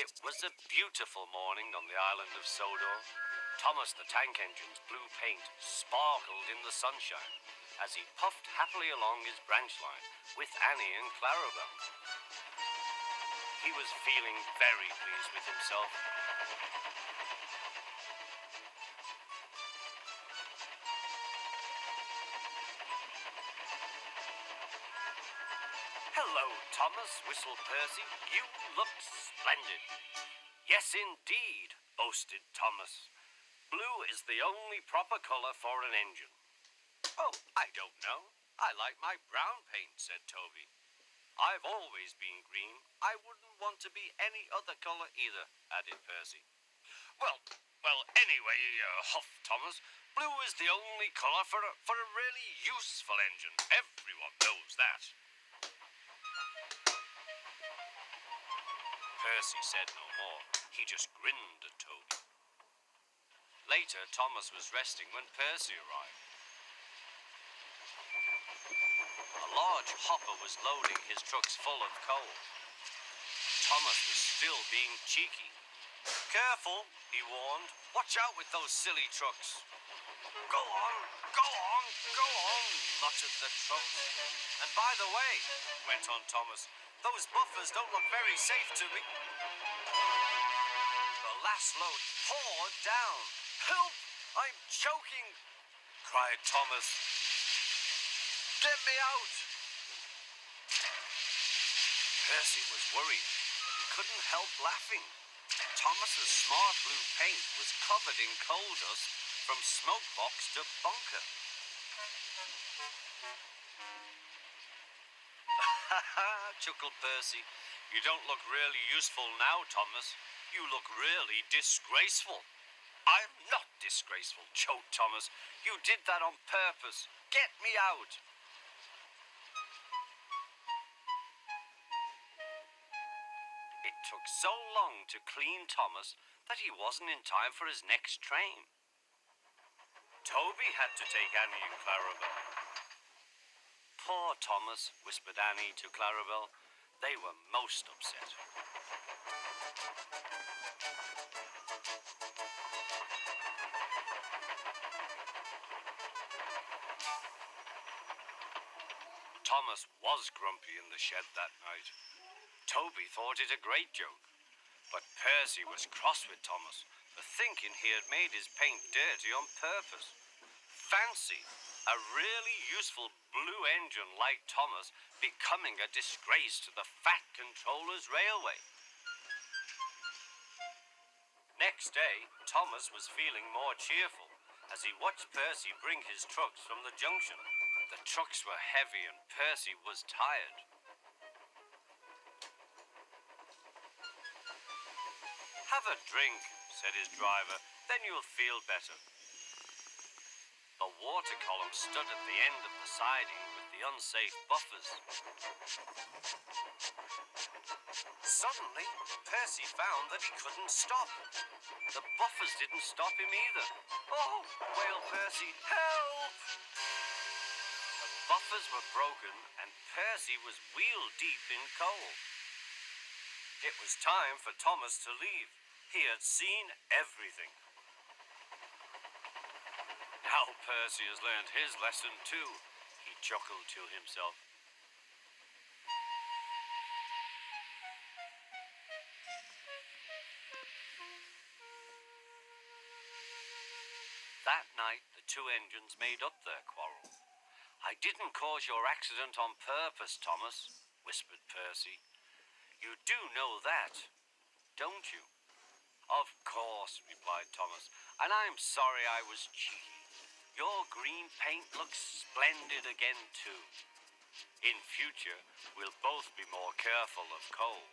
It was a beautiful morning on the island of Sodor. Thomas the tank engine's blue paint sparkled in the sunshine as he puffed happily along his branch line with Annie and Clarabelle. He was feeling very pleased with himself. "Hello, Thomas," whistled Percy. "You look splendid." "Yes, indeed," boasted Thomas. "Blue is the only proper color for an engine." "Oh, I don't know. I like my brown paint," said Toby. "I've always been green. I wouldn't want to be any other color either," added Percy. Well, anyway, huffed Thomas, "blue is the only color for a really useful engine. Everyone knows that." Percy said no more. He just grinned at Toby. Later, Thomas was resting when Percy arrived. A large hopper was loading his trucks full of coal. Thomas was still being cheeky. "Careful," he warned. "Watch out with those silly trucks." Go on, muttered the trucks. "And by the way," went on Thomas, "those buffers don't look very safe to me." The last load poured down. "Help! I'm choking!" cried Thomas. "Get me out!" Percy was worried, but he couldn't help laughing. Thomas's smart blue paint was covered in coal dust from smoke box to bunker. "Ha ha," chuckled Percy. "You don't look really useful now, Thomas. You look really disgraceful." "I'm not disgraceful," choked Thomas. "You did that on purpose. Get me out." It took so long to clean Thomas that he wasn't in time for his next train. Toby had to take Annie and Clarabelle. "Poor Thomas," whispered Annie to Clarabelle. They were most upset. Thomas was grumpy in the shed that night. Toby thought it a great joke, but Percy was cross with Thomas for thinking he had made his paint dirty on purpose. Fancy a really useful blue engine like Thomas becoming a disgrace to the Fat Controller's Railway. Next day, Thomas was feeling more cheerful as he watched Percy bring his trucks from the junction. The trucks were heavy and Percy was tired. "Have a drink," said his driver, "then you'll feel better." The water column stood at the end of the siding with the unsafe buffers. Suddenly, Percy found that he couldn't stop. The buffers didn't stop him either. "Oh," wailed Percy, "help!" The buffers were broken and Percy was wheel deep in coal. It was time for Thomas to leave. He had seen everything. "Now Percy has learned his lesson too," he chuckled to himself. That night, the two engines made up their quarrel. "I didn't cause your accident on purpose, Thomas," whispered Percy. "You do know that, don't you?" "Of course," replied Thomas, "and I'm sorry I was cheeky. Your green paint looks splendid again, too. In future, we'll both be more careful of coal."